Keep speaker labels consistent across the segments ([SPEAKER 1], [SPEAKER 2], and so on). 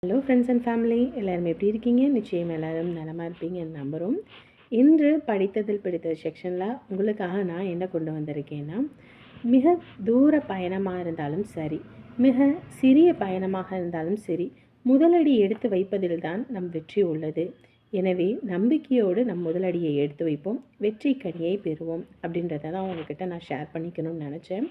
[SPEAKER 1] Hello friends and family, எல்லோரும் எப்படி இருக்கீங்க? நிச்சயம் எல்லோரும் நலமாக இருப்பீங்கன்னு நம்புகிறோம். இன்று படித்ததில் பிடித்த செக்ஷனில் உங்களுக்காக நான் என்ன கொண்டு வந்திருக்கேன்னா, மிக தூர பயணமாக இருந்தாலும் சரி, மிக சிறிய பயணமாக இருந்தாலும் சரி, முதலடி எடுத்து வைப்பதில் தான் நம் வெற்றி உள்ளது. எனவே நம்பிக்கையோடு நம் முதலடியை எடுத்து வைப்போம், வெற்றி கனியை பெறுவோம் அப்படின்றத தான் உங்ககிட்ட நான் ஷேர் பண்ணிக்கணும்னு நினச்சேன்.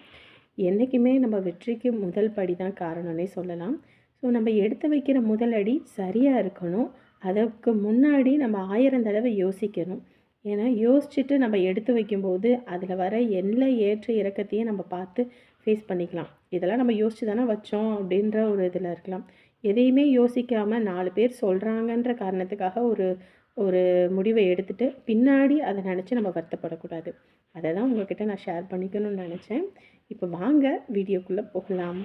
[SPEAKER 1] என்றைக்குமே நம்ம வெற்றிக்கு முதல் படி தான் காரணம்னே சொல்லலாம். ஸோ நம்ம எடுத்து வைக்கிற முதலடி சரியாக இருக்கணும். அதற்கு முன்னாடி நம்ம 1000 தடவை யோசிக்கணும். ஏன்னா யோசிச்சுட்டு நம்ம எடுத்து வைக்கும்போது அதில் வர எல்லா ஏற்ற இறக்கத்தையும் நம்ம பார்த்து ஃபேஸ் பண்ணிக்கலாம். இதெல்லாம் நம்ம யோசிச்சு தானே வச்சோம் அப்படின்ற ஒரு இதில் இருக்கலாம். எதையுமே யோசிக்காமல் 4 பேர் சொல்கிறாங்கன்ற காரணத்துக்காக ஒரு ஒரு முடிவை எடுத்துகிட்டு பின்னாடி அதை நினச்சி நம்ம வருத்தப்படக்கூடாது. அதை தான் உங்கள்கிட்ட நான் ஷேர் பண்ணிக்கணும்னு நினச்சேன். இப்போ வாங்க வீடியோக்குள்ளே போகலாம்.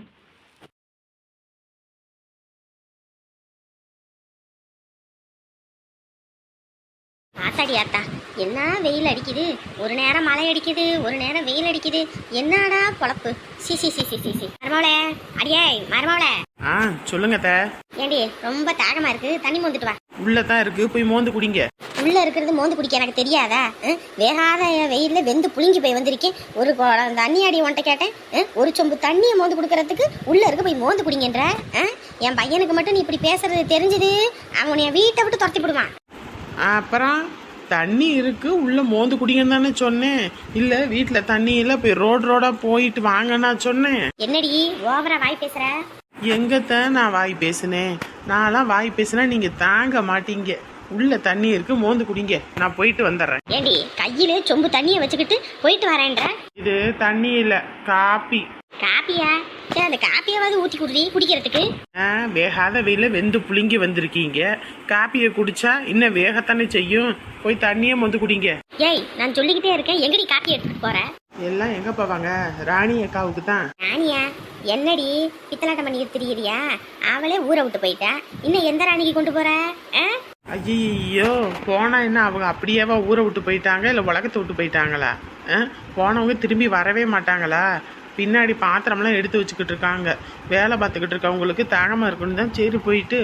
[SPEAKER 2] ஆத்தாடி ஆத்தா, என்ன வெயில் அடிக்குது, ஒரு நேரம் மழை அடிக்குது, ஒரு நேரம் வெயில் அடிக்குது. என்னடா பொழப்பு. சி சி சி சி சி சி மருமவளே, அடியே மருமவளே.
[SPEAKER 3] சொல்லுங்க தே.
[SPEAKER 2] ஏண்டி ரொம்ப தாகமா இருக்கு, தண்ணி மோந்துட்டு வா.
[SPEAKER 3] உள்ளதான் இருக்கு, போய் மோந்து குடிங்க.
[SPEAKER 2] உள்ள இருக்கிறது மோந்து குடிக்க எனக்கு தெரியாதா? வேகாத வெயில்ல வெந்து புளிஞ்சு போய் வந்திருக்கேன். ஒரு குடம் தண்ணி அடி உன்ட்ட கேட்டேன். ஒரு சொம்பு தண்ணியை மோந்து கொடுக்கறதுக்கு உள்ள இருக்க போய் மோந்து குடிங்கன்ற. என் பையனுக்கு மட்டும் நீ இப்படி பேசுறது தெரிஞ்சது, அவன் என் வீட்டை விட்டு துரத்தி விடுவான்.
[SPEAKER 3] அப்புறம் தண்ணி இருக்கு, உள்ள மோந்து குடிங்கன்னு தானே சொன்னேன். இல்ல வீட்டுல தண்ணி இல்ல, போய் ரோடா போயிட்டு வாங்கன்னா சொன்னேன்.
[SPEAKER 2] என்னடி ஓவரா வாய் பேசுற?
[SPEAKER 3] எங்கத்த நான் வாய் பேசுனேன்? நான்லாம் வாய் பேசுனா நீங்க தாங்க மாட்டீங்க. உள்ள தண்ணி இருக்கு, மோந்து குடிங்க, நான் போயிட்டு வந்துடுறேன்.
[SPEAKER 2] ஏண்டி கையில சொம்பு தண்ணியை வச்சுக்கிட்டு போயிட்டு வரேன்ற?
[SPEAKER 3] இது தண்ணி இல்ல, காப்பி.
[SPEAKER 2] காப்பியா? சரி, அந்த காப்பியாவது ஊற்றி குடி குடிக்கிறதுக்கு.
[SPEAKER 3] வேகாத வெயில வெந்து புளிங்கி வந்திருக்கீங்க. காப்பியை குடிச்சா இன்னும் வேகத்தானே செய்யும். போய் தண்ணியே மொந்து குடிங்க.
[SPEAKER 2] ஏய், நான் சொல்லிக்கிட்டே இருக்கேன், எங்கடி காப்பி எடுத்துட்டு போற?
[SPEAKER 3] எல்லாம் எங்க போவாங்க? ராணி அக்காவுக்கு தான்.
[SPEAKER 2] ராணியா? என்னடி பித்தலாட்டம் பண்ணிட்டு திரியிறியா? அவளே ஊரை விட்டு போயிட்டா, இன்னும் எந்த ராணிக்கு கொண்டு போற?
[SPEAKER 3] ஐயோ, போனா என்ன அவங்க அப்படியேவா ஊரை விட்டு போயிட்டாங்க, இல்ல உலகத்தை விட்டு போயிட்டாங்களா? போனவங்க திரும்பி வரவே மாட்டாங்களா? பின்னாடி பாத்திரம்லாம் எடுத்து வச்சுக்கிட்டு இருக்காங்க. வேலை பார்த்துக்கிட்டு இருக்கவங்களுக்கு தாகமாக இருக்குன்னு தான் சரி போயிட்டு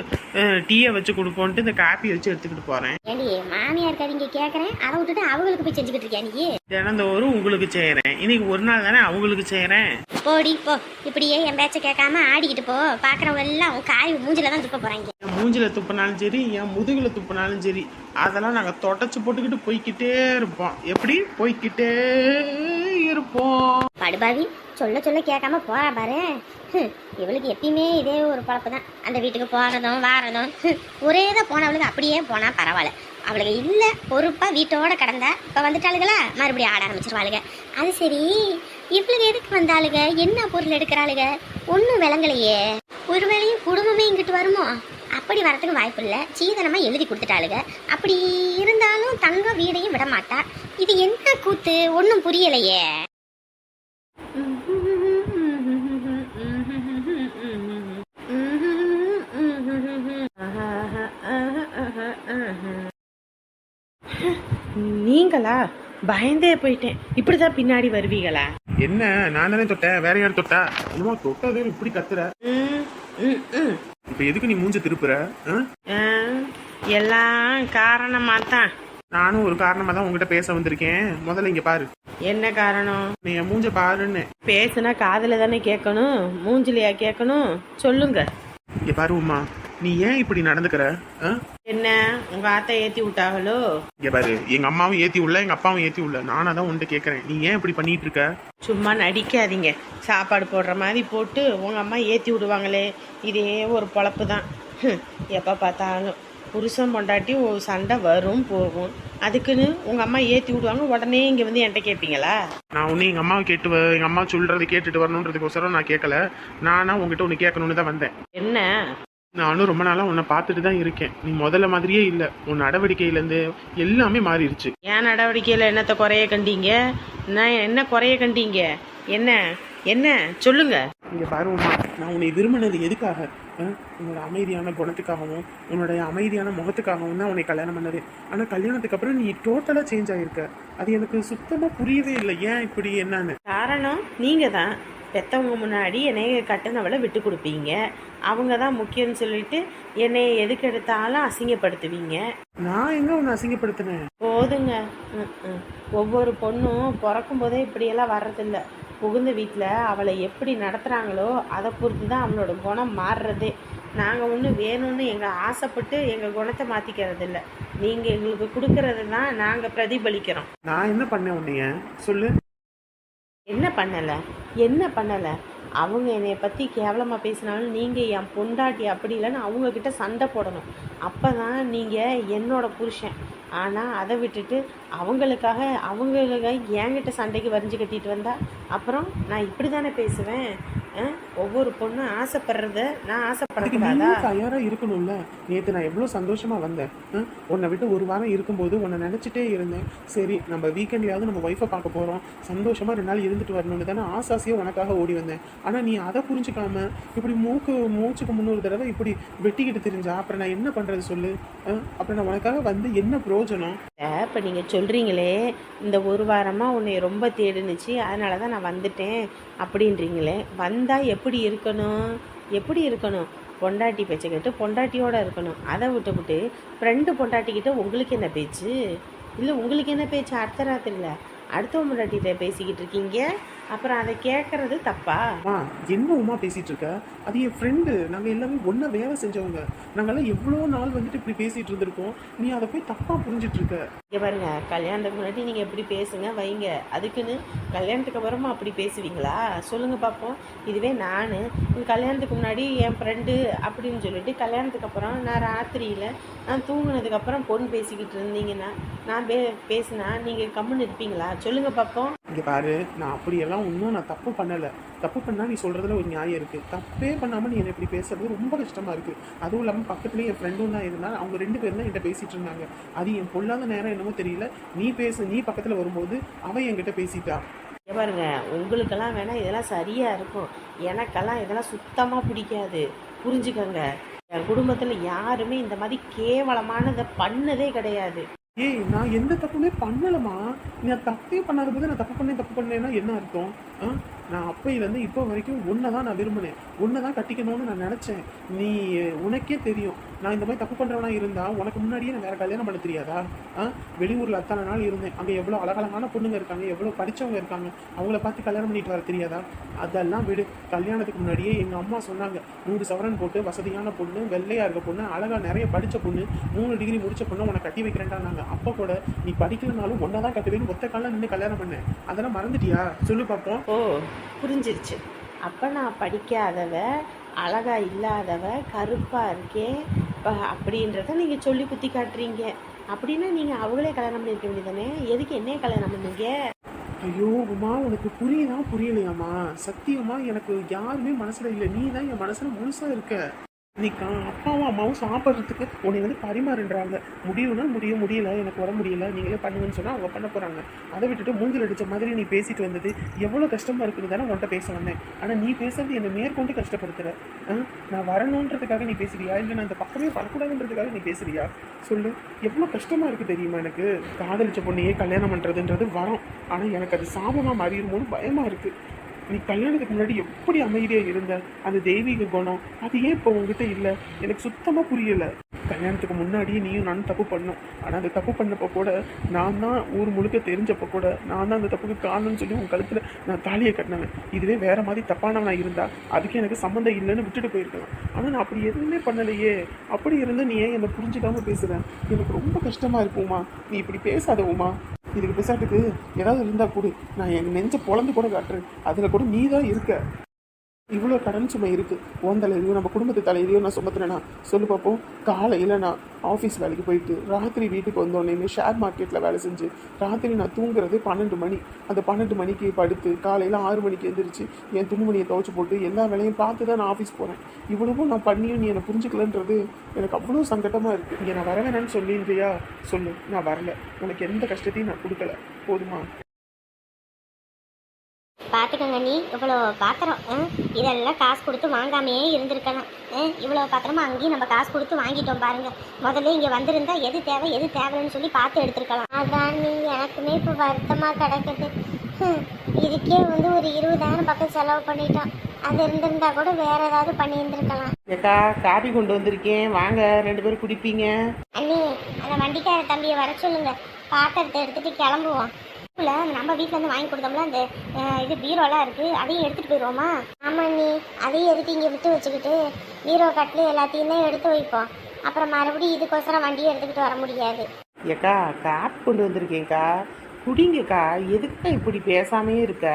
[SPEAKER 3] டீயை வச்சு கொடுப்போன்ட்டு இந்த காப்பி வச்சு எடுத்துக்கிட்டு போகிறேன்.
[SPEAKER 2] ஏண்டி மாமியார் கறிங்க கேட்குறேன், அதை விட்டுட்டு அவங்களுக்கு போய் செஞ்சுக்கிட்டு இருக்கியா நீ?
[SPEAKER 3] தினந்தோறும் உங்களுக்கு செய்கிறேன், இன்னைக்கு ஒரு நாள் தானே அவங்களுக்கு செய்கிறேன்.
[SPEAKER 2] போடி போ, இப்படியே என் பேச்சை கேட்காம ஆடிக்கிட்டு போ. பார்க்குறவங்க எல்லாம் உன் காய் மூஞ்சில தான் துப்ப போகிறாங்க.
[SPEAKER 3] என் மூஞ்சில துப்பினாலும் சரி, என் முதுகில் துப்பினாலும் சரி, அதெல்லாம் நாங்கள் தொடச்சி போட்டுக்கிட்டு போய்கிட்டே இருப்போம். எப்படி போய்கிட்டே இருப்போம்.
[SPEAKER 2] படுபாவி, சொல்ல சொல்ல கேட்காம போறா பாரு. இவளுக்கு எப்பயுமே இதே ஒரு பழப்பு தான். அந்த வீட்டுக்கு போறதும் வாரதும் ஒரே தான். போனவளுக்கு அப்படியே போனா பரவாயில்ல. அவளுக்கு இல்ல பொறுப்பா வீட்டோட கடந்தா, இப்ப வந்துட்டாளுகளா மறுபடியும் ஆட ஆரம்பிச்சிருவாளுங்க. அது சரி, இவளுக்கு எதுக்கு வந்தாளுங்க? என்ன பொருள் எடுக்கிறாளுங்க? ஒன்றும் விளங்கலையே. ஒரு வேளையும் குடும்பமே இங்கிட்டு வருமோ? அப்படி வரத்துக்கு வாய்ப்பு இல்லை. சீதனமா எழுதி கொடுத்துட்டாளுங்க. அப்படி இருந்தாலும் தங்க வீடையும் விட மாட்டா. இது என்ன கூத்து? ஒன்றும் புரியலையே.
[SPEAKER 1] நீங்களா? பயந்தே போயிட்டேன். இப்படிதான் பின்னாடி வருவீங்களா?
[SPEAKER 3] என்ன, நான் தானே தொட்டேன், வேற யார் தொட்டா? என்னமோ தொட்டதே இப்படி கத்துற. இப்ப எதுக்கு நீ மூஞ்ச திருப்புற?
[SPEAKER 1] எல்லாம் காரணமா தான்.
[SPEAKER 3] நானும் ஒரு காரணமா தான் உங்ககிட்ட பேச வந்திருக்கேன். முதல்ல இங்க பாரு.
[SPEAKER 1] என்ன காரணம்?
[SPEAKER 3] நீ என் மூஞ்ச பாருன்னு.
[SPEAKER 1] பேசுனா காதுல தானே கேட்கணும், மூஞ்சிலையா கேட்கணும்? சொல்லுங்க.
[SPEAKER 3] இங்க பாரு உமா, நீ ஏன் இப்படி நடந்துக்கிற?
[SPEAKER 1] என்ன உங்க ஆத்தை ஏத்தி விட்டாங்களோ?
[SPEAKER 3] இங்க பாரு, எங்க அம்மாவும் ஏத்தி உள்ள, எங்க அப்பாவும் ஏத்தி உள்ள. நானா தான் உன்கிட்ட கேக்குறேன், நீ ஏன் இப்படி பண்ணிட்டு இருக்க?
[SPEAKER 1] சும்மா நடிக்காதீங்க. சாப்பாடு போடுற மாதிரி போட்டு உங்க அம்மா ஏத்தி விடுவாங்களே, இதே ஒரு பொழப்பு தான். எப்ப பார்த்தாலும் புருஷன் பொண்டாட்டி ஒரு சண்டை வரும் போகும். அதுக்குன்னு உங்க அம்மா ஏத்தி விடுவாங்க, உடனே இங்க வந்து என்கிட்ட கேட்பீங்களா?
[SPEAKER 3] நான் ஒன்னு எங்க அம்மாவை எங்க அம்மா சொல்றதை கேட்டுட்டு வரணுன்றதுக்கோசரம் நான் கேட்கல. நானா உங்ககிட்ட ஒன்னு கேட்கணும்னு தான் வந்தேன்.
[SPEAKER 1] என்ன?
[SPEAKER 3] நானும் ரொம்ப நாளா உன்னை பார்த்துட்டு தான் இருக்கேன். நீ முதல்ல மாதிரியே இல்ல. உன் நடவடிக்கையிலேருந்து எல்லாமே மாறிடுச்சு.
[SPEAKER 1] என் நடவடிக்கையில என்னத்த குறைய கண்டீங்க? நான் என்ன குறைய கண்டீங்க? என்ன என்ன சொல்லுங்க.
[SPEAKER 3] இங்க பாருமா, நான் உன்னை விரும்பினது எதுக்காக? உன்னோட அமைதியான குணத்துக்காகவும் உன்னுடைய அமைதியான முகத்துக்காகவும் தான் உன்னை கல்யாணம் பண்ணது. ஆனா கல்யாணத்துக்கு அப்புறம் நீ டோட்டலா சேஞ்ச் ஆயிருக்க. அது எனக்கு சுத்தமா புரியவே இல்லை. ஏன் இப்படி? என்னன்னு
[SPEAKER 1] காரணம் நீங்க தான். பெற்றவங்க முன்னாடி என்னைய கட்டினவளை விட்டு கொடுப்பீங்க, அவங்க தான் முக்கியம்னு சொல்லிட்டு என்னைய எதுக்கு எடுத்தாலும் அசிங்கப்படுத்துவீங்க.
[SPEAKER 3] நான் எங்க உன்னை அசிங்கப்படுத்தினேன்?
[SPEAKER 1] போதுங்க. ஒவ்வொரு பொண்ணும் பிறக்கும் போதே இப்படியெல்லாம் வர்றதில்ல. புகுந்த வீட்டில் அவளை எப்படி நடத்துகிறாங்களோ அதை பொறுத்து தான் அவளோட குணம் மாறுறதே. நாங்கள் ஒன்று வேணும்னு எங்கள் ஆசைப்பட்டு எங்கள் குணத்தை மாற்றிக்கிறது இல்லை. நீங்கள் எங்களுக்கு கொடுக்கறது தான் நாங்கள் பிரதிபலிக்கிறோம்.
[SPEAKER 3] நான் என்ன பண்ணேன் உன்னைய சொல்லு?
[SPEAKER 1] என்ன பண்ணலை? அவங்க என்னை பற்றி கேவலமாக பேசினாலும் நீங்கள் என் பொண்டாட்டி அப்படி இல்லைன்னு அவங்கக்கிட்ட சண்டை போடணும். அப்போ தான் நீங்கள் என்னோட புருஷன். ஆனால் அதை விட்டுட்டு அவங்களுக்கு என்கிட்ட சண்டைக்கு வரிஞ்சு கட்டிட்டு வந்தா அப்புறம் நான் இப்படி தானே பேசுவேன். ஒவ்வொரு பொண்ணும் ஆசைப்படுறத நான் ஆசைப்படக்கூடாதா?
[SPEAKER 3] தயாராக இருக்கணும்ல. நேற்று நான் எவ்வளோ சந்தோஷமாக வந்தேன். உன்னை விட்டு ஒரு வாரம் இருக்கும்போது உன்னை நினச்சிட்டே இருந்தேன். சரி, நம்ம வீக்கெண்ட்லையாவது நம்ம ஒய்ஃபை பார்க்க போகிறோம், சந்தோஷமாக 2 நாள் இருந்துட்டு வரணும்னு தானே ஆசாசியாக உனக்காக ஓடி வந்தேன். ஆனால் நீ அதை புரிஞ்சுக்காம இப்படி மூச்சுக்கு 300 தடவை இப்படி வெட்டிக்கிட்டு தெரிஞ்சா அப்புறம் நான் என்ன பண்ணுறது சொல்லு? அப்புறம் நான் உனக்காக வந்து என்ன பிரயோஜனம்?
[SPEAKER 1] இப்போ நீங்கள் சொல்கிறீங்களே இந்த ஒரு வாரமாக உன்னை ரொம்ப தேடுனுச்சு, அதனால தான் நான் வந்துட்டேன் அப்படின்றீங்களே. வந்தால் எப்படி இருக்கணும்? பொண்டாட்டி பேச்சை கேட்டு பொண்டாட்டியோடு இருக்கணும். அதை விட்டுவிட்டு ஃப்ரெண்டு பொண்டாட்டிக்கிட்ட உங்களுக்கு என்ன பேச்சு? இல்லை உங்களுக்கு என்ன பேச்சு? அர்த்தராத்திரியில் அடுத்த பொண்டாட்டிகிட்ட பேசிக்கிட்டு இருக்கீங்க, அப்புறம் அதை கேட்கறது தப்பா?
[SPEAKER 3] என்ன உமா பேசிகிட்டு இருக்க? அது என் ஃப்ரெண்டு. நாங்கள் எல்லாமே ஒன்றா வேலை செஞ்சவங்க. நாங்கள்லாம் எவ்வளோ நாள் வந்துட்டு இப்படி பேசிகிட்டு இருந்திருக்கோம். நீ அதை போய் தப்பாக புரிஞ்சிட்டு இருக்க.
[SPEAKER 1] இங்கே பாருங்க, கல்யாணத்துக்கு முன்னாடி நீங்கள் எப்படி பேசுங்க வைங்க, அதுக்குன்னு கல்யாணத்துக்கு அப்புறமா அப்படி பேசுவீங்களா? சொல்லுங்கள் பார்ப்போம். இதுவே நான் கல்யாணத்துக்கு முன்னாடி என் ஃப்ரெண்டு அப்படின்னு சொல்லிட்டு கல்யாணத்துக்கு அப்புறம் நான் ராத்திரியில் நான் தூங்கினதுக்கப்புறம் பொண்ணு பேசிக்கிட்டு இருந்தீங்கன்னா நான் பேசினா நீங்கள் கம்முன்னு இருப்பீங்களா? சொல்லுங்கள் பார்ப்போம்.
[SPEAKER 3] இங்கே பாரு, நான் அப்படியெல்லாம் இன்னும் நான் தப்பு பண்ணலை. தப்பு பண்ணால் நீ சொல்கிறதுல ஒரு நியாயம் இருக்குது. தப்பே பண்ணாமல் நீ என்னை இப்படி பேசுறது ரொம்ப கஷ்டமாக இருக்குது. அதுவும் இல்லாமல் பக்கத்துலேயே என் ஃப்ரெண்டும் தான் இருந்தால் அவங்க 2 பேரும் தான் என்கிட்ட பேசிகிட்டு இருந்தாங்க. அது என் பொல்லாத நேரம் என்னமோ தெரியல, நீ பக்கத்தில் வரும்போது அவன் என்கிட்ட பேசிட்டா.
[SPEAKER 1] பாருங்க, உங்களுக்கெல்லாம் வேணால் இதெல்லாம் சரியாக இருக்கும், எனக்கெல்லாம் இதெல்லாம் சுத்தமாக பிடிக்காது. புரிஞ்சுக்கோங்க, என் குடும்பத்தில் யாருமே இந்த மாதிரி கேவலமானதை பண்ணதே கிடையாது.
[SPEAKER 3] ஏய், நான் எந்த தப்புமே பண்ணலமா. நான் தப்பே பண்ணாத போது நான் தப்பு பண்ணேன்னா என்ன அர்த்தம்? நான் அப்போயிலேருந்து இப்போ வரைக்கும் ஒன்றை தான் நான் விரும்பினேன், ஒன்றை தான் கட்டிக்கணும்னு நான் நினச்சேன். நீ உனக்கே தெரியும், நான் இந்த மாதிரி தப்பு பண்ணுறவனா இருந்தால் உனக்கு முன்னாடியே நான் வேறு கல்யாணம் பண்ண தெரியாதா? வெளியூரில் அத்தனை நாள் இருந்தேன், அங்கே எவ்வளோ அழகழகான பொண்ணுங்க இருக்காங்க, எவ்வளோ படித்தவங்க இருக்காங்க, அவங்கள பார்த்து கல்யாணம் பண்ணிட்டு வர தெரியாதா? அதெல்லாம் விடு. கல்யாணத்துக்கு முன்னாடியே எங்கள் அம்மா சொன்னாங்க, 100 சவரன் போட்டு வசதியான பொண்ணு, வெள்ளையாக இருக்க பொண்ணு, அழகாக நிறைய படித்த பொண்ணு, 3 டிகிரி முடித்த பொண்ணு உனக்கு கட்டி வைக்கிறேன்டாங்க. அப்போ கூட நீ படிக்கலனாலும் ஒன்றா தான் கட்டுவேன்னு ஒத்த காலில் நின்று கல்யாணம் பண்ணேன். அதெல்லாம் மறந்துட்டியா? சொல்லு பார்ப்போம்.
[SPEAKER 1] ஓ, புரிஞ்சிருச்சு. அப்போ நான் படிக்காதவ, அழகா இல்லாதவ, கருப்பாக இருக்கேன் அப்படின்றத நீங்கள் சொல்லி குத்தி காட்டுறீங்க. அப்படின்னா நீங்கள் அவங்களே கல்யாணம் பண்ணியிருக்க வேண்டியதானே? எதுக்கு என்னையே கல்யாணம் பண்ணீங்க?
[SPEAKER 3] ஐயோ உமா, உனக்கு புரியலையாம்மா? சத்தியமா எனக்கு யாருமே மனசில் இல்லை, நீ தான் என் மனசில் முழுசாக இருக்க. நீ அப்பாவும் அம்மாவும் சாப்பிட்றதுக்கு உன்னை வந்து பரிமாறுன்றாங்க. முடியும்னா முடியல, எனக்கு வர முடியல, நீங்களே பண்ணுங்கன்னு சொன்னால் அவங்க பண்ண போகிறாங்க. அதை விட்டுட்டு மூஞ்சில் அடித்த மாதிரி நீ பேசிட்டு வந்தது எவ்வளோ கஷ்டமாக இருக்குன்னு தானே உன்கிட்ட பேச வந்தேன். ஆனால் நீ பேசுறது என்னை மேற்கொண்டு கஷ்டப்படுத்துகிற. நான் வரணுன்றதுக்காக நீ பேசுறியா, இல்லை நான் இந்த பக்கமே வரக்கூடாதுன்றதுக்காக நீ பேசுறியா? சொல்லு, எவ்வளோ கஷ்டமாக இருக்குது தெரியுமா எனக்கு? காதலிச்ச பொண்ணையே கல்யாணம் பண்ணுறதுன்றது வரும், ஆனால் எனக்கு அது சாபமாக மாறிடுமோன்னு பயமாக இருக்குது. நீ கல்யாணத்துக்கு முன்னாடி எப்படி அமைதியாக இருந்த, அந்த தெய்வீக குணம் அது ஏன் இப்போ உங்ககிட்ட இல்லை? எனக்கு சுத்தமாக புரியலை. கல்யாணத்துக்கு முன்னாடியே நீயும் நானும் தப்பு பண்ணோம், ஆனால் அந்த தப்பு பண்ணப்போ கூட நான் தான் ஊர் முழுக்க தெரிஞ்சப்போ கூட நான் தான் அந்த தப்புக்கு காரணம்னு சொல்லி உன் கழுத்தில் நான் தாலியை கட்டினேன். இதுவே வேறு மாதிரி தப்பானவனா இருந்தால் அதுக்கு எனக்கு சம்மந்தம் இல்லைன்னு விட்டுட்டு போயிருக்கலாம். ஆனால் நான் அப்படி எதுவுமே பண்ணலையே. அப்படி இருந்து நீ ஏன் என்னை புரிஞ்சுக்காமல் பேசுகிறேன்? எனக்கு ரொம்ப கஷ்டமாக இருக்குமா. நீ இப்படி பேசாதவுமா. இதுக்கு பேசாட்டுக்கு ஏதாவது இருந்தால் கூட நான் என் நெஞ்ச பொழந்து கூட காட்டுறேன், அதில் கூட நீ தான் இருக்க. இவ்வளோ கடன் சுமை இருக்குது, உன் தலையிலையும் நம்ம குடும்பத்து தலையிலையும் நான் சுமத்துனேன்னா சொல்லு பார்ப்போம். காலையில் நான் ஆஃபீஸ் வேலைக்கு போயிட்டு ராத்திரி வீட்டுக்கு வந்தோடனே ஷேர் மார்க்கெட்டில் வேலை செஞ்சு ராத்திரி நான் தூங்குறது 12 மணி. அந்த 12 மணிக்கு படுத்து காலையில் 6 மணிக்கு எழுந்திரிச்சு என் துணிமணியை துவைச்சி போட்டு எல்லா வேலையும் பார்த்து தான் நான் ஆஃபீஸ் போகிறேன். இவ்வளவும் நான் பண்ணியும் நீ என்னை புரிஞ்சுக்கலன்றது எனக்கு அவ்வளோ சங்கடமாக இருக்குது. இங்கே நான் வர வேணான்னு சொல்லின்றியா? சொல்லு, நான் வரல, உனக்கு எந்த கஷ்டத்தையும் நான் கொடுக்கல, போதுமா?
[SPEAKER 2] பார்த்துக்கோங்க, நீ இவ்வளோ பாத்திரம் இதெல்லாம் காசு கொடுத்து வாங்காமையே இருந்திருக்கலாம். இவ்வளோ பாத்திரமா அங்கேயும் நம்ம காசு கொடுத்து வாங்கிட்டோம் பாருங்க. முதல்ல இங்கே வந்திருந்தா எது தேவைன்னு சொல்லி பார்த்து எடுத்துருக்கலாம். அதான் நீ எனக்குமே இப்போ வருத்தமாக கிடக்குது. இதுக்கே வந்து ஒரு 20,000 பக்கம் செலவு பண்ணிட்டோம். அது இருந்திருந்தா கூட வேற ஏதாவது பண்ணியிருந்திருக்கலாம்.
[SPEAKER 3] ஏக்கா காபி கொண்டு வந்திருக்கேன், வாங்க 2 பேரும் குடிப்பீங்க.
[SPEAKER 2] அண்ணி, அந்த வண்டிக்கார தம்பியை வர சொல்லுங்க, பாத்திரத்தை எடுத்துட்டு கிளம்புவோம். இல்லை, நம்ம வீட்டில் இருந்து வாங்கி கொடுத்தோம்ல அந்த இது பீரோலாம் இருக்குது, அதையும் எடுத்துகிட்டு போயிடுவோமா? ஆமாம் அண்ணி, அதையும் எடுத்து இங்கே விட்டு வச்சுக்கிட்டு பீரோ கட்டில் எல்லாத்தையும் தான் எடுத்து வைப்போம். அப்புறம் மறுபடியும் இதுக்கோசரம் வண்டியை எடுத்துக்கிட்டு வர முடியாது.
[SPEAKER 3] ஏக்கா காபி கொண்டு வந்திருக்கேன்க்கா, குடிங்கக்கா. எதுக்கா இப்படி பேசாமே இருக்க?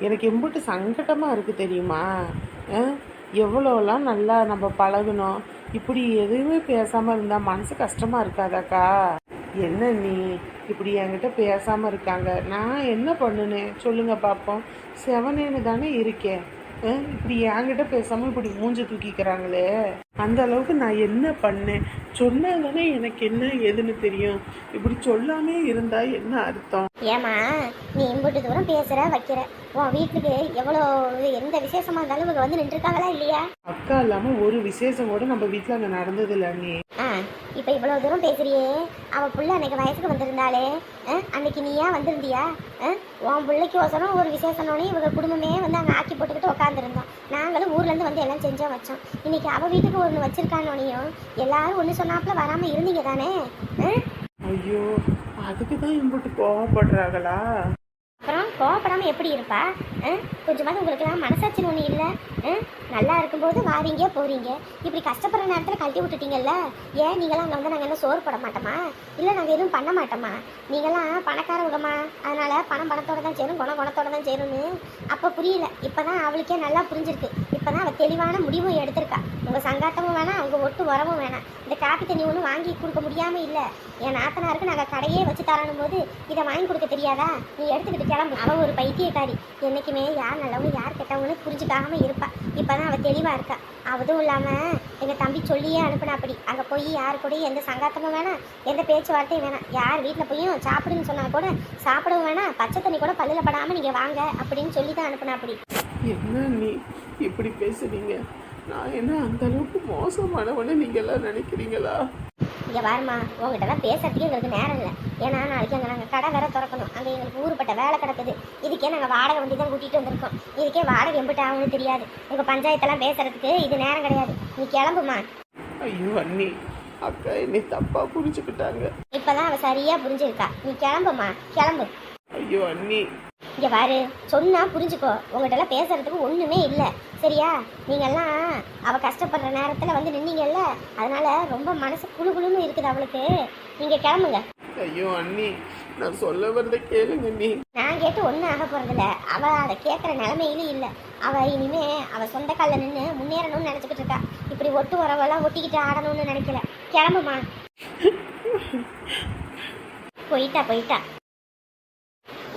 [SPEAKER 3] எனக்கு எம்பிட்டு சங்கடமாக இருக்குது தெரியுமா? எவ்வளோலாம் நல்லா நம்ம பழகணும், இப்படி எதுவுமே பேசாமல் இருந்தால் மனசு கஷ்டமாக இருக்காதாக்கா? என்ன நீ இப்படி என்கிட்ட பேசாமல் இருக்காங்க, நான் என்ன பண்ணுனேன் சொல்லுங்க பார்ப்போம். செவனேன்னு தானே இருக்கேன். இப்படி என்கிட்ட பேசாமல் இப்படி மூஞ்ச தூக்கிக்கிறாங்களே, அந்த அளவுக்கு நான் என்ன பண்ணேன்? சொன்னா தானே எனக்கு என்ன ஏதுன்னு தெரியும். இப்படி சொல்லாமே இருந்தா என்ன அர்த்தம்?
[SPEAKER 2] ஏமா நீ இம்புட்டு தூரம் பேசுற வைக்கிற, உன் வீட்டுக்கு எவ்வளோ எந்த விசேஷமா இருந்தாலும் இவங்க வந்து நின்றுருக்காங்களா இல்லையா?
[SPEAKER 3] அக்கா இல்லாம ஒரு விசேஷம் கூட நம்ம வீட்டில் அங்கே நடந்தது இல்லை நீ.
[SPEAKER 2] இப்போ இவ்வளோ தூரம் பேசுறியே, அவள் புள்ள அன்னைக்கு வயசுக்கு வந்திருந்தாளே, அன்னைக்கு நீயா வந்திருந்தியா? உன் பிள்ளைக்கு ஒசரம் ஒரு விசேஷனோடனே இவங்க குடும்பமே வந்து அங்கே ஆக்கி போட்டுக்கிட்டு உட்காந்துருந்தோம். நாங்களும் ஊர்லேருந்து வந்து எல்லாம் செஞ்சோம் வச்சோம். இன்னைக்கு அவள் வீட்டுக்கு ஒன்று வச்சிருக்கானோனையும் எல்லாரும் ஒன்று சொன்னாப்புல வராமல் இருந்தீங்க தானே?
[SPEAKER 3] ஐயோ, அதுக்கு தான் இம்புட்டு கோவப்படுறாங்களா?
[SPEAKER 2] அப்புறம் கோவப்படாமல் எப்படி இருப்பா? கொஞ்சமாவது உங்களுக்குலாம் மனசாட்சின்னு ஒன்று இல்லை? நல்லா இருக்கும்போது வாரீங்க போகிறீங்க, இப்படி கஷ்டப்படுற நேரத்தில் கழட்டி விட்டுட்டீங்கல்ல. ஏன் நீங்களாம் அங்கே வந்து நாங்கள் என்ன சோறு போட மாட்டோமா? இல்லை நாங்கள் எதுவும் பண்ண மாட்டோமா? நீங்களாம் பணக்காரவங்கம்மா, அதனால் பணத்தோடு தான் சேரும், குணத்தோடு தான் சேரும்னு அப்போ புரியல. இப்போ தான் அவளுக்கே நல்லா புரிஞ்சிருக்கு. இப்போ தான் அவள் தெளிவான முடிவும் எடுத்திருக்கா. உங்கள் சங்காத்தமும் வேணாம், உங்கள் ஒட்டு உரமும் வேணாம். இந்த காப்பி தண்ணி ஒன்றும் வாங்கி கொடுக்க முடியாமல் இல்லை. என் நாத்தனாருக்கு நாங்கள் கடையே வச்சு தரணும் போது இதை வாங்கி கொடுக்க தெரியாதா? நீ எடுத்துக்கிட்டு கிளம்பு. அவள் ஒரு பைத்தியக்காரி, என்றைக்குமே யார் நல்லவங்க யார் கெட்டவங்கன்னு புரிஞ்சுக்காமல் இருப்பா. இப்போ தான் அவள் தெளிவாக இருக்கா. அதுவும் இல்லாமல் எங்கள் தம்பி சொல்லியே அனுப்புனா, அப்படி அங்கே போய் யாரு கூடயும் எந்த சங்காத்தமும் வேணாம், எந்த பேச்சுவார்த்தையும் வேணாம். யார் வீட்டில் போயும் சாப்பிடுன்னு சொன்னால் கூட சாப்பிடவும் வேணாம், பச்சை தண்ணி கூட பல்லில் படாமல் நீங்கள் வாங்க அப்படின்னு சொல்லி தான் அனுப்புனா. அப்படி
[SPEAKER 3] என்ன நீ இப்படி பேசுறீங்க? நான் என்ன அந்த அளவுக்கு மோசமானவன்னு நீங்க எல்லாம் நினைக்கிறீங்களா?
[SPEAKER 2] இங்கே வாருமா, உங்ககிட்டலாம் பேசுறதுக்கு எங்களுக்கு நேரம் இல்லை. ஏன்னா நாளைக்கு அங்கே நாங்கள் கடை வேற திறக்கணும், அங்கே எங்களுக்கு ஊருப்பட்ட வேலை கிடக்குது. இதுக்கே நாங்கள் வாடகை வண்டி தான் கூட்டிகிட்டு வந்திருக்கோம். இதுக்கே வாடகை எம்பிட்டு ஆகும்னு தெரியாது. உங்கள் பஞ்சாயத்தெல்லாம் பேசுறதுக்கு இது நேரம் கிடையாது. நீ கிளம்புமா.
[SPEAKER 3] ஐயோ அண்ணி, அக்கா என்னை தப்பா புரிஞ்சுக்கிட்டாங்க.
[SPEAKER 2] இப்போதான் அவள் சரியாக புரிஞ்சிருக்கா. நீ கிளம்புமா, கிளம்பு.
[SPEAKER 3] ஐயோ அண்ணி,
[SPEAKER 2] இங்கே பாரு, சொன்னா புரிஞ்சுக்கோ. உங்கள்கிட்டலாம் பேசுறதுக்கு ஒன்றுமே இல்லை, சரியா? நீங்கள்லாம் அவள் கஷ்டப்படுற நேரத்தில் வந்து நின்னீங்கல்ல, அதனால ரொம்ப மனசு குழுன்னு இருக்குது அவளுக்கு. நீங்கள் கிளம்புங்க.
[SPEAKER 3] ஐயோ அண்ணி, நான் சொல்ல வரத கேளுங்க நீ.
[SPEAKER 2] நான் கேட்டு ஒன்றும் ஆக போகிறதில்ல. அவள் அதை கேட்குற நிலமையிலும் இல்லை. அவள் இனிமே அவள் சொந்த காலில் நின்று முன்னேறணும்னு நினச்சிக்கிட்டு இருக்கா. இப்படி ஒட்டு உறவெல்லாம் ஒட்டிக்கிட்டு ஆடணும்னு நினைக்கல. கிளம்புமா. போயிட்டா.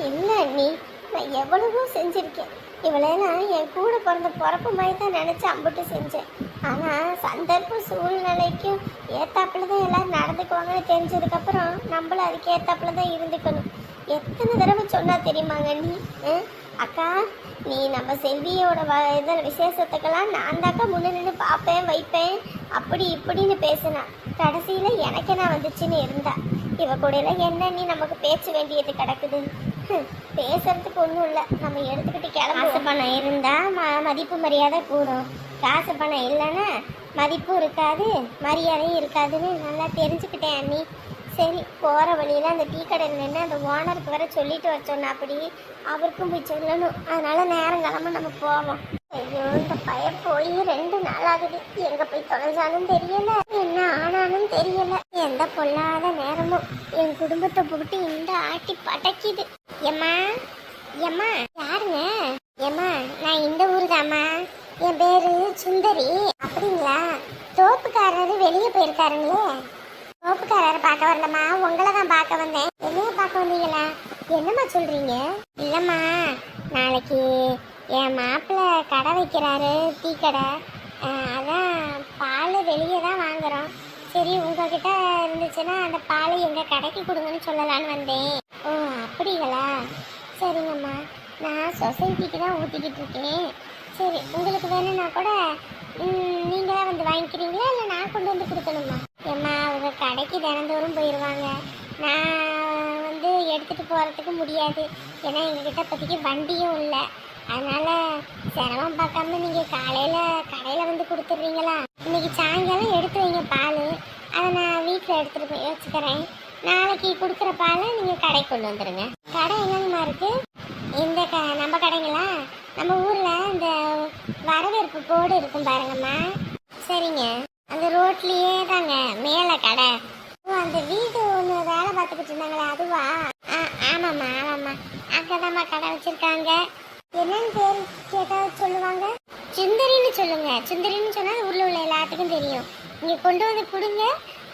[SPEAKER 2] இல்லை நீ, நான் எவ்வளவோ செஞ்சுருக்கேன். இவளெல்லாம் என் கூட பிறந்த பிறப்பு மாதிரி தான் நினச்சி அம்பிட்டு செஞ்சேன். ஆனால் சந்தர்ப்ப சூழ்நிலைக்கும் ஏத்தாப்புல தான் எல்லோரும் நடந்துக்குவாங்கன்னு தெரிஞ்சதுக்கப்புறம் நம்மளும் அதுக்கு ஏத்தாப்புல தான் இருந்துக்கணும். எத்தனை தடவை சொன்னா தெரியுமாங்க நீ? அக்கா, நீ நம்ம செல்வியோட இதில் விசேஷத்துக்கெல்லாம் நான் தாக்கா முன்ன நின்று பார்ப்பேன் வைப்பேன் அப்படி இப்படின்னு பேசினா. கடைசியில் எனக்கு என்ன வந்துச்சுன்னு இருந்தா. இவ கூடையில் என்ன நீ நமக்கு பேச வேண்டியது கிடக்குது. பேசுறதுக்கு ஒன்றும் இல்லை, நம்ம எடுத்துக்கிட்டு கிளம்பு. காசு பணம் இருந்தால் மதிப்பு மரியாதை கூடும். காசு பணம் இல்லைன்னா மதிப்பும் இருக்காது, மரியாதையும் இருக்காதுன்னு நல்லா தெரிஞ்சுக்கிட்டேன் அண்ணி. சரி, போகிற வழியில் அந்த டீ கடையில் நின்று அந்த ஓனருக்கு வர சொல்லிட்டு வர சொன்னா, அப்படி அவருக்கும் போய் சொல்லணும். அதனால் நேரம் கிளம்ப நம்ம போவோம். ஐயோ, இந்த பையன் போய் 2 நாள் ஆகுது. எங்கே போய் தொலைஞ்சாலும் தெரியல, என்ன ஆனாலும் தெரியல. எந்த பொல்லாத நேரமும் என் குடும்பத்தை போட்டு இந்த ஆட்டி படைக்குது. ஏம்மா யாருங்க? ஏம்மா, நான் இந்த ஊர் தாம்மா. என் பேரு சுந்தரி. அப்படிங்களா? தோப்புக்காரரு வெளியே போயிருக்காருங்களே. தோப்புக்காரரை பார்க்க வரலம்மா, உங்களை தான் பார்க்க வந்தேன். என்னைய பார்க்க வந்தீங்களா? என்னம்மா சொல்றீங்க? இல்லைம்மா, நாளைக்கு என் மாப்பிள்ளை கடை வைக்கிறாரு, டீ கடை. அதான் பால் வெளியே தான் வாங்குறோம். சரி, உங்ககிட்ட இருந்துச்சுன்னா அந்த பால் எங்கள் கடைக்கு கொடுங்கன்னு சொல்லலான்னு வந்தேன். ஓ, அப்படிங்களா? சரிங்கம்மா, நான் சொசைட்டிக்கு தான் ஊற்றிக்கிட்டு இருக்கேன். சரி, உங்களுக்கு வேணும்னா கூட நீங்கள் தான் வந்து வாங்கிக்கிறீங்களா, இல்லை நான் கொண்டு வந்து கொடுக்கணுமா? ஏம்மா, அவங்க கடைக்கு தினந்தோறும் போயிடுவாங்க. நான் வந்து எடுத்துட்டு போறதுக்கு முடியாது. ஏன்னா எங்ககிட்ட இப்போதைக்கு வண்டியும் இல்லை. அதனால சிரமம் பார்க்காம நீங்க காலையில கடையில வந்து கொடுத்துட்றீங்களா? இன்னைக்கு சாயங்காலம் எடுத்து வைங்க பால். அதை நான் வீட்டில் எடுத்துட்டு போய் வச்சுக்கிறேன். நாளைக்கு கொடுக்குற பாலை நீங்க கடைக்கு கொண்டு வந்துடுங்க. கடை எங்கம்மா இருக்கு? இந்த நம்ம கடைங்களா? நம்ம ஊர்ல இந்த வரவேற்பு போர்டு இருக்கும் பாருங்கம்மா. சரிங்க, அந்த ரோட்லயே தாங்க மேலே கடை. ஓ, அந்த வீடு ஒன்று வேலை பார்த்துக்கிட்டு இருந்தாங்களே அதுவா? ஆமாம்மா ஆமாம்மா, அங்கதாம்மா கடை வச்சிருக்காங்க. என்னன்னு பேர் கேட்டா சொல்லுவாங்க? சுந்தரின்னு சொல்லுங்க. சுந்தரின்னு சொன்னா ஊர்ல உள்ள எல்லாத்துக்கும் தெரியும். நீங்க கொண்டு வந்து கொடுங்க,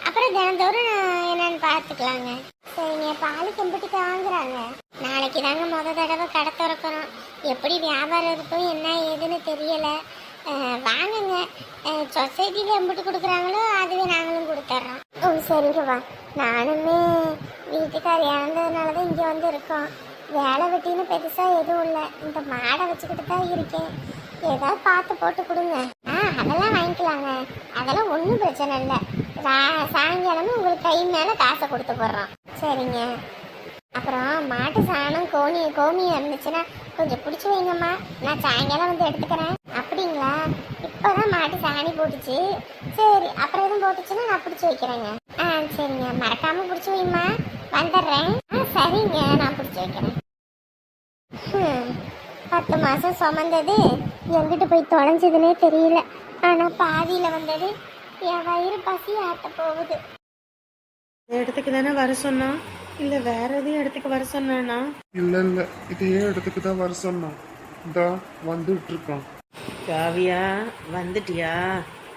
[SPEAKER 2] அப்புறம் தினந்தோறும் என்னன்னு பார்த்துக்கலாங்க. சரிங்க, பால் கெம்பிட்டுக்கு வாங்குறாங்க. நாளைக்கு தாங்க தடவை கடை திறக்கிறோம். எப்படி வியாபாரம் இருக்கும் என்ன ஏதுன்னு தெரியல. வாங்குங்க. சொசைட்டியில் எம்பிட்டு கொடுக்குறாங்களோ அதுவே நாங்களும் கொடுத்துட்றோம். ஓ சரிங்க, வா. நானுமே வீட்டுக்கார் இறந்ததுனால தான் இங்கே வந்து இருக்கோம். வேலை வெட்டின்னு பெருசாக எதுவும் இல்லை. இந்த மாடை வச்சுக்கிட்டு தான் இருக்கேன். ஏதாவது பார்த்து போட்டு கொடுங்க. அதெல்லாம் வாங்கிக்கலாங்க, அதெல்லாம் ஒன்றும் பிரச்சனை இல்லை. சாயங்காலமும் உங்களுக்கு கை மேலே காசை கொடுத்து போடுறோம். சரிங்க. அப்புறம் மாட்டு சாணம் கோமியம் இருந்துச்சுன்னா கொஞ்சம் பிடிச்சி வைங்கம்மா. நான் சாயங்காலம் வந்து எடுத்துக்கிறேன். அப்படிங்களா? இப்போதான் மாட்டு சாணி போட்டுச்சு. சரி, அப்புறம் எதுவும் போட்டுச்சுன்னா நான் பிடிச்சி வைக்கிறேங்க. சரிங்க, மறக்காம பிடிச்சி வைம்மா. வந்துடுறேன். சரிங்க, நான் பிடிச்சி வைக்கிறேன். 10 மாசம் சுமந்தது எங்கிட்ட போய் தொலைஞ்சதுன்னே தெரியல. ஆனால் பாதியில் வந்தது என் வயிறு பசி ஆட்ட போகுது.
[SPEAKER 1] இந்த இடத்துக்கு தானே வர சொன்னா, இல்ல வேற எதையும் இடத்துக்கு வர சொன்னானா?
[SPEAKER 4] இல்ல இல்ல, இதே இடத்துக்கு தான் வர சொன்னான். இந்தா வந்துட்டு இருக்கான்.
[SPEAKER 1] காவியா, வந்துட்டியா?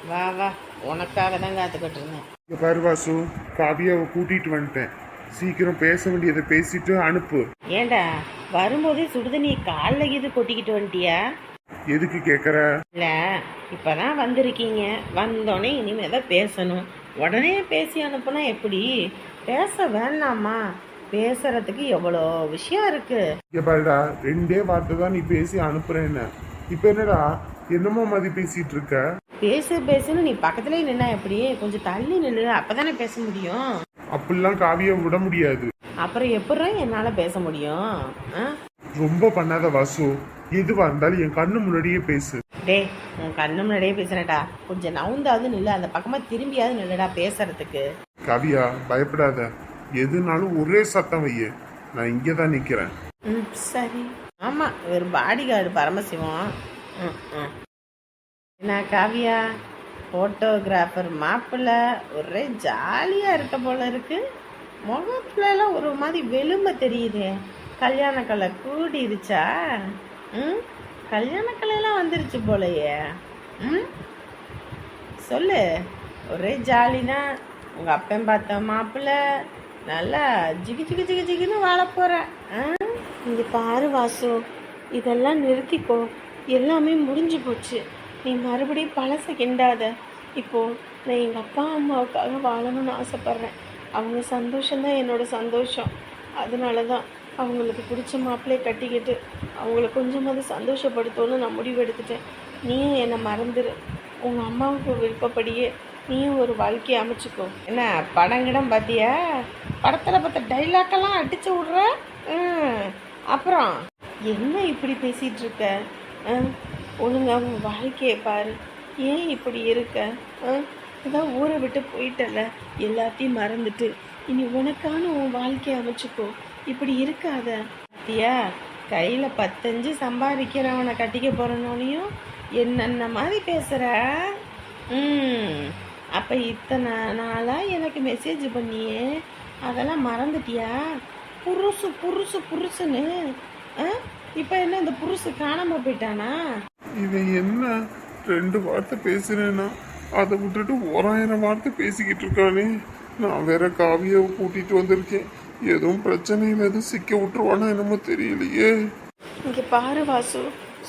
[SPEAKER 1] வா வா, உனக்காக தான் காத்துக்கிட்டு இருந்தேன்.
[SPEAKER 4] இங்க பாரு வாசு, காவியாவை கூட்டிட்டு வந்துட்டேன். சீக்கிரம் பேச வேண்டியதை பேசிட்டு அனுப்பு.
[SPEAKER 1] ஏண்டா வரும்போதே சுடுதண்ணி காலில் இது கொட்டிக்கிட்டு வந்துட்டியா?
[SPEAKER 4] எதுக்கு கேக்குற?
[SPEAKER 1] இல்ல, இப்பதான் வந்திருக்கீங்க, வந்தோடனே இனிமே தான் பேசணும். உடனே பேசி அனுப்புனா எப்படி? பேச வேணாமா? பேசுறதுக்கு எவ்வளோ விஷயம் இருக்கு.
[SPEAKER 4] இங்க பாருடா, 2 வார்த்தை தான் நீ பேசி அனுப்புறேன்னு. இப்ப என்னடா என்னமோ மாதிரி பேசிட்டு இருக்க?
[SPEAKER 1] பேசுன்னு நீ பக்கத்துலயே நின்னா எப்படி? கொஞ்சம் தள்ளி நில்லு, அப்பதானே பேச முடியும்.
[SPEAKER 4] அப்படிலாம் காவியை விட முடியாது.
[SPEAKER 1] அப்புறம் எப்படி என்னால பேச முடியும்?
[SPEAKER 4] ரொம்ப பண்ணாத வாசு, எதுவா இருந்தாலும் என் கண்ணு முன்னாடியே பேசு.
[SPEAKER 1] டேய், உன் கண்ணு முன்னாடியே பேசுறேன்டா. கொஞ்சம் நவுந்தாவது நில்லு, அந்த பக்கமா திரும்பியாவது நில்லுடா பேசுறதுக்கு.
[SPEAKER 4] காவியா, பயப்படாத. எதுனாலும் ஒரே சத்தம் வைய, நான் இங்கதான் நிக்கிறேன்.
[SPEAKER 1] சரி. ஆமா, ஒரு பாடி கார்டு பரமசிவம். என்ன காவியா, போட்டோகிராஃபர் மாப்பிள்ளை ஒரே ஜாலியா இருக்க போல இருக்கு. முகத்துலலாம் ஒரு மாதிரி வெளுமை தெரியுதே. கல்யாண கலை கூடிருச்சா? கல்யாண கலையெல்லாம் வந்துருச்சு போலையே. சொல்லு. ஒரே ஜாலினா உங்கள் அப்பன் பார்த்த மாப்பிள்ளை நல்லா ஜிகி ஜிகி ஜிகி ஜிகின்னு வாழ போகிறேன். இங்கே பாரு வாசு, இதெல்லாம் நிறுத்திக்கோ. எல்லாமே முடிஞ்சு போச்சு. நீ மறுபடியும் பழசை கிண்டாத. இப்போது நான் எங்கள் அப்பா அம்மாவுக்காக வாழணும்னு ஆசைப்பட்றேன். அவங்க சந்தோஷம்தான் என்னோட சந்தோஷம். அதனால தான் அவங்களுக்கு பிடிச்ச மாப்பிள்ளையை கட்டிக்கிட்டு அவங்கள கொஞ்சமாவது சந்தோஷப்படுத்தணும்னு நான் முடிவு எடுத்துட்டேன். நீயும் என்னை மறந்துடு. உங்கள் அம்மாவுக்கு விருப்பப்படியே நீயும் ஒரு வாழ்க்கையை அமைச்சுக்கோ. என்ன படங்கிடம் பார்த்தியா? படத்தில் பார்த்த டைலாக்கெல்லாம் அடித்து விட்ற. அப்புறம் என்ன இப்படி பேசிகிட்டு இருக்க? ஒழுங்கா உன் வாழ்க்கையை பாரு. ஏன் இப்படி இருக்க? இதான் ஊரை விட்டு போயிட்டல, எல்லாத்தையும் மறந்துட்டு இனி உனக்கான உன் வாழ்க்கையை அமைச்சுக்கோ. இப்படி இருக்காத. பார்த்தியா, கையில் 10 சம்பாதிக்கிறவனை கட்டிக்க போகிறனோனையும் என்னென்ன மாதிரி பேசுகிற. அப்போ இத்தனை நாளாக எனக்கு மெசேஜ் பண்ணியே, அதெல்லாம் மறந்துட்டியா? புருசு புருசு புருசுன்னு. இப்போ என்ன இந்த புருசு காணாமல் போயிட்டானா?
[SPEAKER 4] இவன் என்ன 2 வார்த்தை பேசுறேன்னா அதை விட்டுட்டு 1000 வார்த்தை பேசிக்கிட்டு இருக்கானே. நான் வேற காவியாவை கூட்டிட்டு வந்திருக்கேன். எதுவும் பிரச்சனையில் எதுவும் சிக்க விட்டுருவானா என்னமோ தெரியலையே.
[SPEAKER 1] இங்கே பாரு வாசு,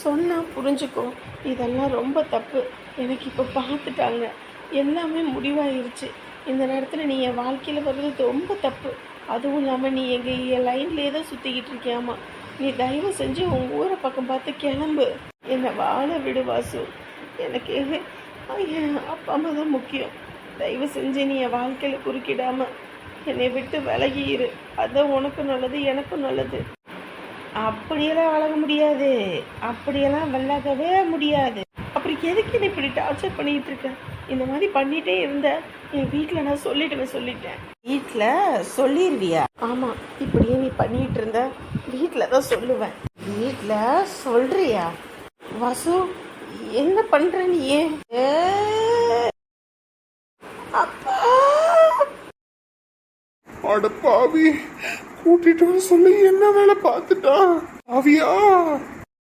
[SPEAKER 1] சொன்னால் புரிஞ்சுக்கோ. இதெல்லாம் ரொம்ப தப்பு. எனக்கு இப்போ பார்த்துட்டாங்க, எல்லாமே முடிவாயிருச்சு. இந்த நேரத்தில் நீ என் வாழ்க்கையில் வர்றது ரொம்ப தப்பு. அதுவும் இல்லாமல் நீ என் லைன்லேயே தான் சுற்றிக்கிட்டு இருக்கியாமா. நீ தயவு செஞ்சு உங்கள் ஊரை பக்கம் பார்த்து கிளம்பு. என்னை வாழ விடு வாசு. எனக்கு என் அப்பா அம்மா தான் முக்கியம். தயவு செஞ்சு நீ என் வாழ்க்கையில் குறுக்கிடாமல் என்னை விட்டு விலகிரு. அதான் உனக்கும் நல்லது, எனக்கும் நல்லது. அப்படியெல்லாம் வளர முடியாது, அப்படியெல்லாம் விலகவே முடியாது. அப்படி எதுக்கு நீ இப்படி டார்ச்சர் பண்ணிட்டு இருக்க? இந்த மாதிரி பண்ணிட்டே இருந்த என் வீட்டில் நான் சொல்லிட்டேன். வீட்டில் சொல்லிடுவியா? ஆமாம், இப்படியே நீ பண்ணிட்டு இருந்த வீட்டில் தான் சொல்லுவேன். வீட்டில் சொல்றியா? வாசு, என்ன பண்ற நீ? அப்பா,
[SPEAKER 4] அட பாவி, கூட்டிட்டு வர சொல்லி என்ன வேலை பார்த்துட்டான் பாவியா?